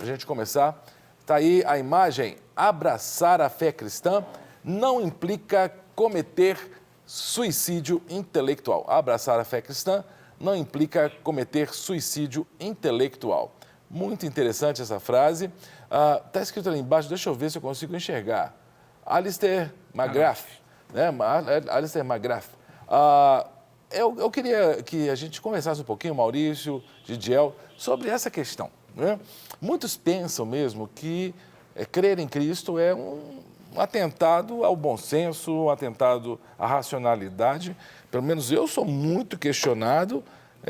para a gente começar. Está aí a imagem. Abraçar a fé cristã não implica cometer suicídio intelectual. Abraçar a fé cristã não implica cometer suicídio intelectual. Muito interessante essa frase. Está escrito ali embaixo, deixa eu ver se eu consigo enxergar. Alistair McGrath. Né? Alistair McGrath. Eu queria que a gente conversasse um pouquinho, Maurício, Gidiel, sobre essa questão. Né? Muitos pensam mesmo que crer em Cristo é um atentado ao bom senso, um atentado à racionalidade. Pelo menos eu sou muito questionado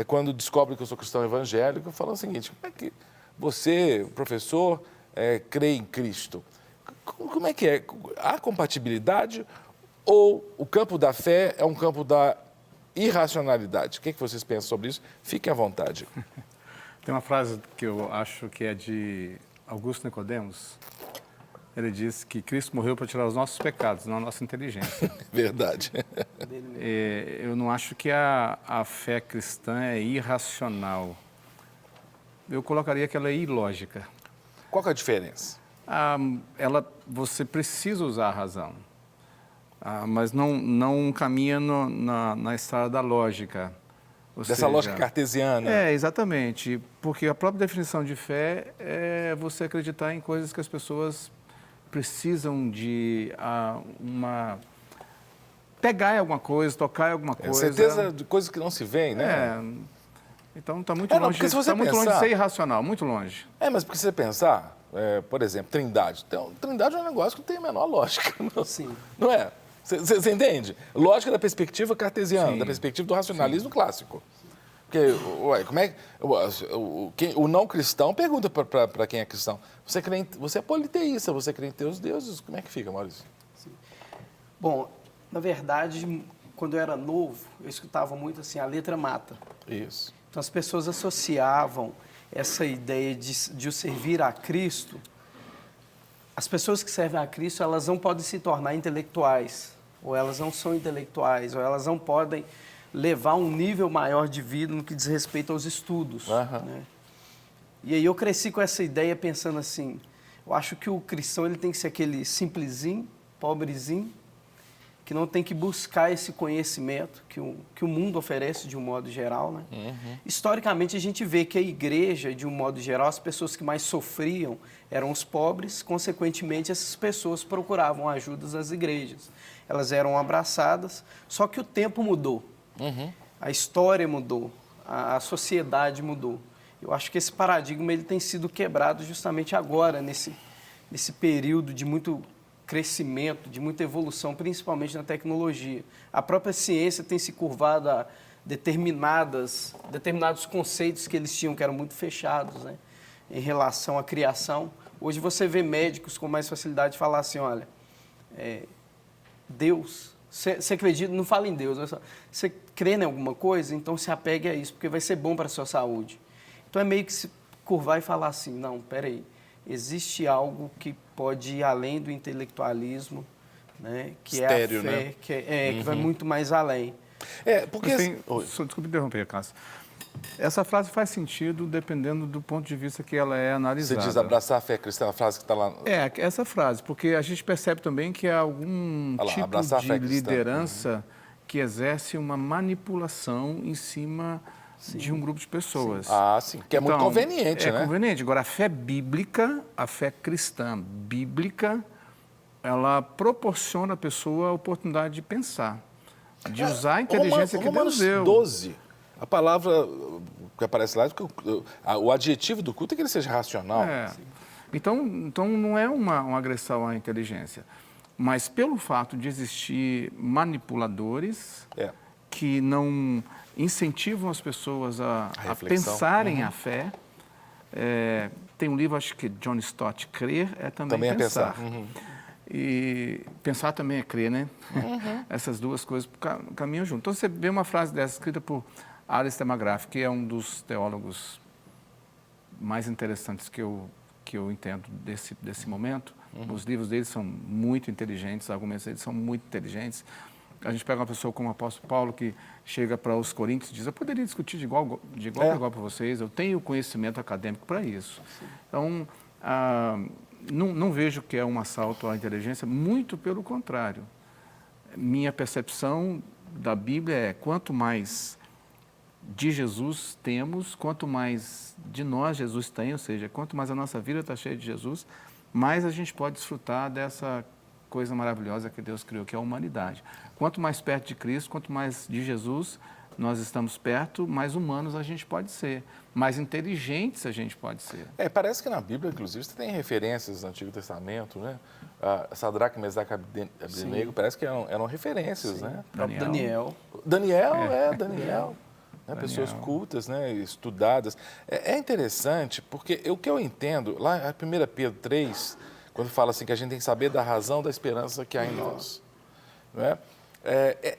quando descobre que eu sou cristão evangélico, falando o seguinte: como é que você, professor, crê em Cristo? Como é que é? Há compatibilidade ou o campo da fé é um campo da irracionalidade? O que vocês pensam sobre isso? Fiquem à vontade. Tem uma frase que eu acho que é de Augusto Nicodemos. Ele diz que Cristo morreu para tirar os nossos pecados, não a nossa inteligência. Verdade. Eu não acho que a fé cristã é irracional. Eu colocaria que ela é ilógica. Qual que é a diferença? Você precisa usar a razão, mas não caminha na estrada da lógica. Dessa lógica cartesiana. Exatamente. Porque a própria definição de fé é você acreditar em coisas que as pessoas precisam de pegar em alguma coisa, tocar em alguma coisa. Certeza de coisas que não se veem, né? Então está muito longe de ser irracional, muito longe. Mas porque se você pensar, por exemplo, Trindade. Então, Trindade é um negócio que não tem a menor lógica. Sim. Não é? Você entende? Lógica da perspectiva cartesiana, da perspectiva do racionalismo clássico. Porque, como é o não cristão pergunta para quem é cristão: você é politeísta, você crê em teus deuses? Como é que fica, Maurício? Sim. Bom, na verdade, quando eu era novo, eu escutava muito assim: a letra mata. Isso. Então as pessoas associavam essa ideia de o servir a Cristo. As pessoas que servem a Cristo, elas não podem se tornar intelectuais, ou elas não são intelectuais, ou elas não podem levar um nível maior de vida no que diz respeito aos estudos. Né? E aí eu cresci com essa ideia pensando assim: eu acho que o cristão ele tem que ser aquele simplesinho, pobrezinho, que não tem que buscar esse conhecimento que o mundo oferece de um modo geral. Né? Historicamente, a gente vê que a igreja, de um modo geral, as pessoas que mais sofriam eram os pobres, consequentemente, essas pessoas procuravam ajuda nas igrejas. Elas eram abraçadas, só que o tempo mudou, a história mudou, a sociedade mudou. Eu acho que esse paradigma ele tem sido quebrado justamente agora, nesse período de muito crescimento, de muita evolução, principalmente na tecnologia. A própria ciência tem se curvado a determinados conceitos que eles tinham, que eram muito fechados, né, em relação à criação. Hoje você vê médicos com mais facilidade falar assim: olha, Deus, você acredita, não fala em Deus, você crê em alguma coisa, então se apegue a isso, porque vai ser bom para a sua saúde. Então é meio que se curvar e falar assim: não, peraí, existe algo que pode ir além do intelectualismo, né? Que estéreo, é a fé, né? que vai muito mais além. Porque... Desculpe interromper, Cássio. Essa frase faz sentido dependendo do ponto de vista que ela é analisada. Você diz abraçar a fé cristã, a frase que está lá... Essa frase, porque a gente percebe também que há algum tipo de liderança que exerce uma manipulação em cima de um grupo de pessoas. Sim. Que é muito conveniente, né? É conveniente. Agora, a fé bíblica, a fé cristã bíblica, ela proporciona à pessoa a oportunidade de pensar, de usar a inteligência que Deus deu. 12, a palavra que aparece lá, o adjetivo do culto é que ele seja racional. Então não é uma agressão à inteligência, mas pelo fato de existir manipuladores que não incentivam as pessoas a pensarem a fé. Tem um livro, acho que John Stott, Crer é também pensar. E pensar também é crer, né? Essas duas coisas caminham junto. Então, você vê uma frase dessa escrita por Alistair McGrath, que é um dos teólogos mais interessantes que eu entendo desse momento. Os livros dele são muito inteligentes, os argumentos dele são muito inteligentes. A gente pega uma pessoa como o apóstolo Paulo, que chega para os Coríntios e diz: eu poderia discutir de igual para igual para vocês, eu tenho conhecimento acadêmico para isso. Então, não vejo que é um assalto à inteligência, muito pelo contrário. Minha percepção da Bíblia é quanto mais de Jesus temos, quanto mais de nós Jesus tem, ou seja, quanto mais a nossa vida está cheia de Jesus, mais a gente pode desfrutar dessa coisa maravilhosa que Deus criou, que é a humanidade. Quanto mais perto de Cristo, quanto mais de Jesus nós estamos perto, mais humanos a gente pode ser, mais inteligentes a gente pode ser. Parece que na Bíblia, inclusive, você tem referências do Antigo Testamento, né? Sadraque, Mesaque e Abednego, parece que eram referências, né? Daniel. Daniel. Né? Pessoas cultas, né? Estudadas. É interessante, porque o que eu entendo, lá em 1 Pedro 3, quando fala assim que a gente tem que saber da razão da esperança que há em nós, não é?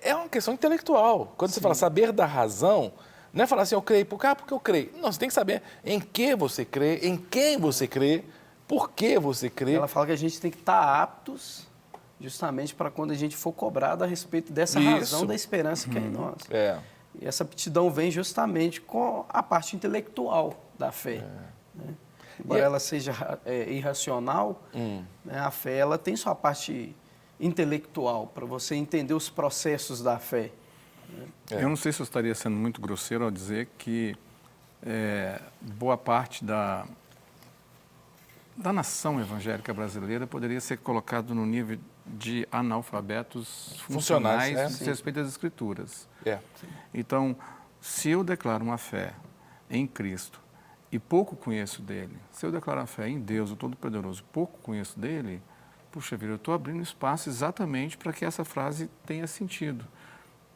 É uma questão intelectual. Quando você fala saber da razão, não é falar assim, eu creio porque eu creio. Não, você tem que saber em que você crê, em quem você crê, por que você crê. Ela fala que a gente tem que estar aptos justamente para quando a gente for cobrado a respeito dessa razão da esperança que é em nós. E essa aptidão vem justamente com a parte intelectual da fé. Né? Embora ela seja irracional, né, a fé ela tem sua parte intelectual, para você entender os processos da fé. Eu não sei se eu estaria sendo muito grosseiro ao dizer que boa parte da nação evangélica brasileira poderia ser colocado no nível de analfabetos funcionais a respeito das Escrituras. Então, se eu declaro uma fé em Cristo e pouco conheço dele, se eu declaro uma fé em Deus, o Todo-Poderoso, pouco conheço dele, puxa vida, eu estou abrindo espaço exatamente para que essa frase tenha sentido.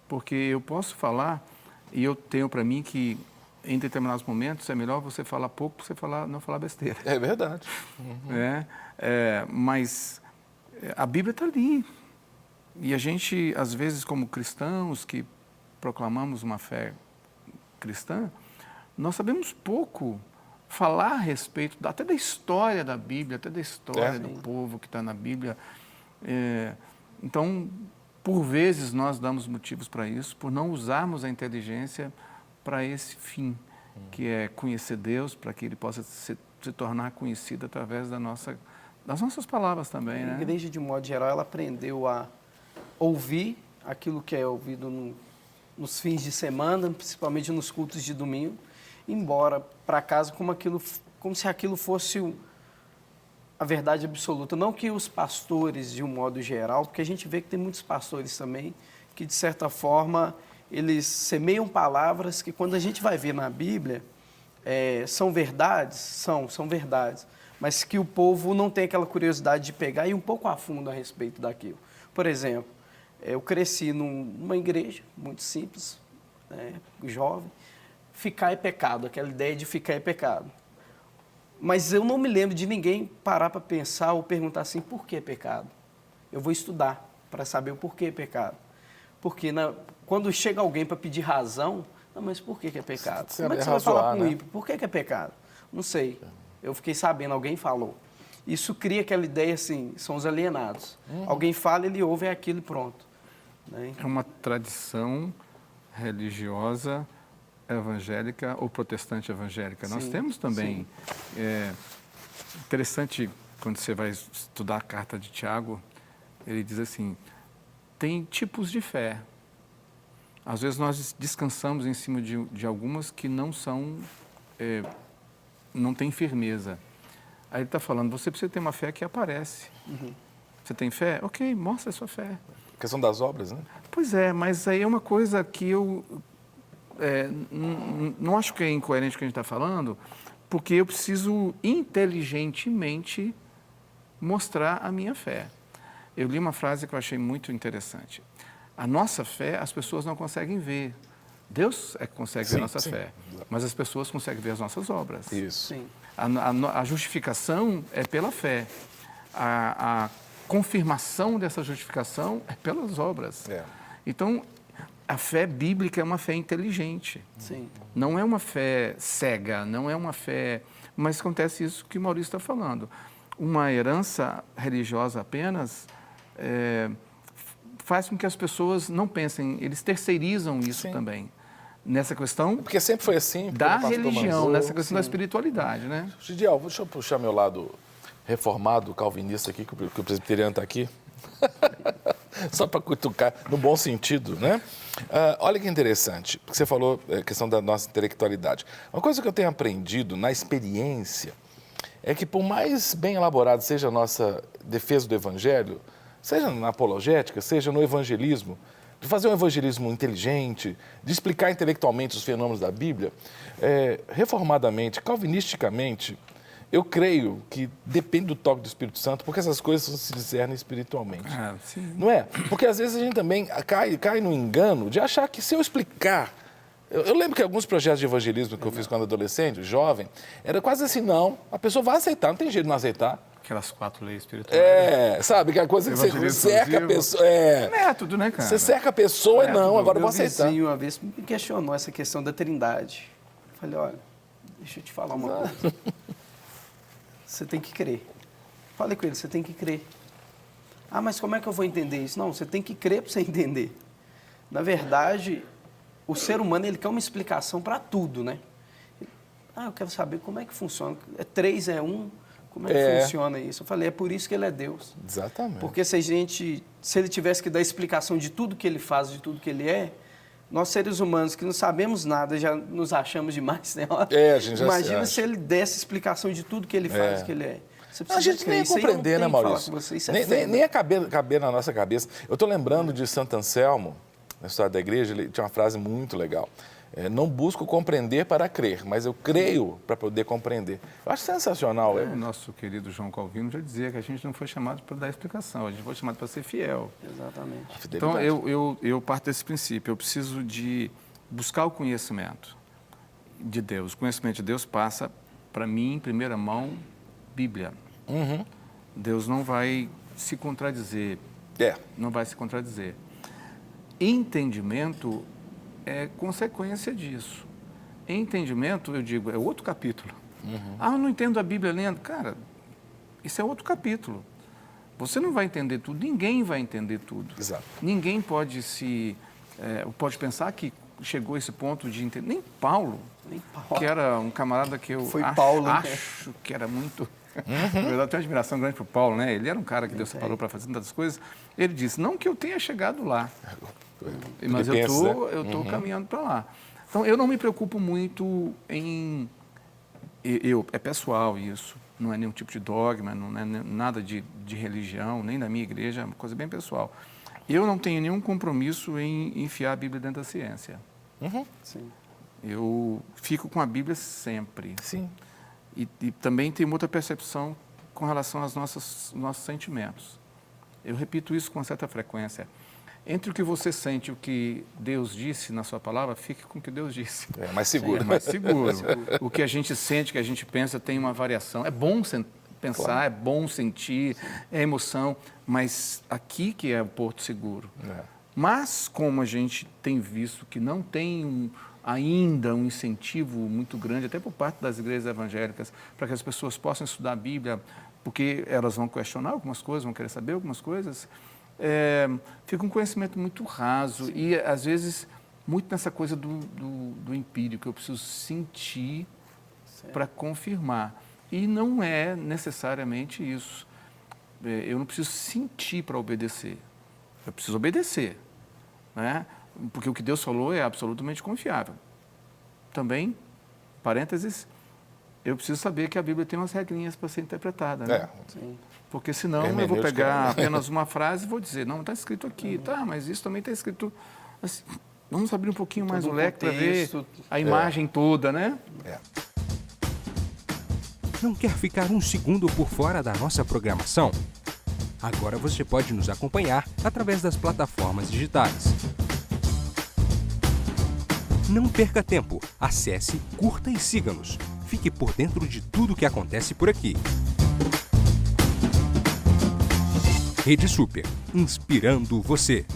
Porque eu posso falar, e eu tenho para mim que em determinados momentos é melhor você falar pouco para você não falar besteira. É verdade. Mas a Bíblia está ali. E a gente, às vezes, como cristãos que proclamamos uma fé cristã, nós sabemos pouco falar a respeito até da história da Bíblia, até da história do povo que está na Bíblia. Então, por vezes, nós damos motivos para isso, por não usarmos a inteligência para esse fim, que é conhecer Deus, para que Ele possa se tornar conhecido através das nossas palavras também. A igreja, de modo geral, ela aprendeu a ouvir aquilo que é ouvido nos fins de semana, principalmente nos cultos de domingo, embora para casa como se aquilo fosse a verdade absoluta. Não que os pastores, de um modo geral, porque a gente vê que tem muitos pastores também, que de certa forma eles semeiam palavras que quando a gente vai ver na Bíblia, são verdades, são verdades, mas que o povo não tem aquela curiosidade de pegar e ir um pouco a fundo a respeito daquilo. Por exemplo, eu cresci numa igreja muito simples, jovem, ficar é pecado, aquela ideia de ficar é pecado. Mas eu não me lembro de ninguém parar para pensar ou perguntar assim, por que é pecado? Eu vou estudar para saber o porquê é pecado. Porque quando chega alguém para pedir razão, não, mas por que é pecado? Como é que você vai falar com o ímpio? Por que é pecado? Não sei. Eu fiquei sabendo, alguém falou. Isso cria aquela ideia assim, são os alienados. Alguém fala, ele ouve, é aquilo e pronto. Né? É uma tradição religiosa evangélica ou protestante evangélica. Sim, nós temos também, interessante, quando você vai estudar a carta de Tiago, ele diz assim, tem tipos de fé. Às vezes nós descansamos em cima de algumas que não têm firmeza. Aí ele está falando, você precisa ter uma fé que aparece. Você tem fé? Ok, mostra a sua fé. A questão das obras, né? Pois é, mas aí é uma coisa que eu não acho que é incoerente o que a gente está falando, porque eu preciso inteligentemente mostrar a minha fé. Eu li uma frase que eu achei muito interessante. A nossa fé, as pessoas não conseguem ver. Deus é que consegue ver a nossa fé, mas as pessoas conseguem ver as nossas obras. Isso. Sim. A justificação é pela fé. A confirmação dessa justificação é pelas obras. Então, a fé bíblica é uma fé inteligente. Sim. Não é uma fé cega, não é uma fé... Mas acontece isso que o Maurício está falando. Uma herança religiosa apenas faz com que as pessoas não pensem, eles terceirizam isso também. nessa questão... Porque sempre foi assim. Da religião, nessa questão da espiritualidade, né? Gidiel, deixa eu puxar meu lado reformado, calvinista aqui, que o presbiteriano está aqui. Só para cutucar, no bom sentido, né? Olha que interessante, porque você falou a questão da nossa intelectualidade. Uma coisa que eu tenho aprendido na experiência é que, por mais bem elaborado seja a nossa defesa do evangelho, seja na apologética, seja no evangelismo, de fazer um evangelismo inteligente, de explicar intelectualmente os fenômenos da Bíblia, reformadamente, calvinisticamente, eu creio que depende do toque do Espírito Santo, porque essas coisas se discernem espiritualmente. Sim. Não é? Porque às vezes a gente também cai no engano de achar que se eu explicar... Eu lembro que alguns projetos de evangelismo que eu fiz quando adolescente, jovem, era quase assim, não, a pessoa vai aceitar, não tem jeito de não aceitar. Aquelas 4 leis espirituais. Sabe, que é a coisa que você cerca a pessoa... Método, né, cara? Você cerca a pessoa e não, agora eu vou aceitar. Meu vizinho uma vez me questionou essa questão da trindade. Eu falei, olha, deixa eu te falar uma coisa. Você tem que crer. Falei com ele, você tem que crer. Ah, mas como é que eu vou entender isso? Não, você tem que crer para você entender. Na verdade, o ser humano, ele quer uma explicação para tudo, né? Eu quero saber como é que funciona. 3 é 1, como é que funciona isso? Eu falei, é por isso que ele é Deus. Exatamente. Porque se ele tivesse que dar explicação de tudo que ele faz, de tudo que ele é, nós seres humanos que não sabemos nada, já nos achamos demais, né? A gente já Imagina se ele desse explicação de tudo que ele faz, que ele é. A gente nem ia compreender, né, Maurício? Nem ia caber na nossa cabeça. Eu estou lembrando de Santo Anselmo, na história da igreja, ele tinha uma frase muito legal. Não busco compreender para crer, mas eu creio para poder compreender. Eu acho sensacional. O nosso querido João Calvino já dizia que a gente não foi chamado para dar explicação, a gente foi chamado para ser fiel. Exatamente. Então, eu parto desse princípio, eu preciso de buscar o conhecimento de Deus. O conhecimento de Deus passa, para mim, em primeira mão, Bíblia. Uhum. Deus não vai se contradizer. Não vai se contradizer. Entendimento é consequência disso. Entendimento, eu digo, é outro capítulo. Eu não entendo a Bíblia lendo. Cara, isso é outro capítulo. Você não vai entender tudo, ninguém vai entender tudo. Exato. Ninguém pode pode pensar que chegou a esse ponto de entender. Nem Paulo, que era um camarada que eu acho que era muito... Na verdade, eu tenho admiração grande por Paulo, né? Ele era um cara que Deus separou para fazer tantas coisas. Ele disse, não que eu tenha chegado lá, mas eu estou caminhando para lá. Então, eu não me preocupo muito em... É pessoal isso, não é nenhum tipo de dogma, não é nada de religião, nem da minha igreja, é uma coisa bem pessoal. Eu não tenho nenhum compromisso em enfiar a Bíblia dentro da ciência. Sim. Eu fico com a Bíblia sempre. Sim. E também tem outra percepção com relação aos nossos sentimentos. Eu repito isso com certa frequência. Entre o que você sente e o que Deus disse na sua palavra, fique com o que Deus disse. É mais seguro. É mais seguro. O que a gente sente, o que a gente pensa, tem uma variação. É bom pensar, claro. É bom sentir, é emoção, mas aqui que é o porto seguro. Mas como a gente tem visto que não tem ainda um incentivo muito grande, até por parte das igrejas evangélicas, para que as pessoas possam estudar a Bíblia, porque elas vão questionar algumas coisas, vão querer saber algumas coisas, fica um conhecimento muito raso. Sim. E, às vezes, muito nessa coisa do empírico, que eu preciso sentir para confirmar. E não é necessariamente isso. Eu não preciso sentir para obedecer. Eu preciso obedecer, né? Porque o que Deus falou é absolutamente confiável. Também, parênteses, eu preciso saber que a Bíblia tem umas regrinhas para ser interpretada, né? Sim. Porque senão eu vou pegar apenas uma frase e vou dizer, não, está escrito aqui, tá, mas isso também está escrito assim. Vamos abrir um pouquinho mais o leque para ver a imagem toda, né? Não quer ficar um segundo por fora da nossa programação? Agora você pode nos acompanhar através das plataformas digitais. Não perca tempo, acesse, curta e siga-nos. Fique por dentro de tudo o que acontece por aqui. Rede Super, inspirando você.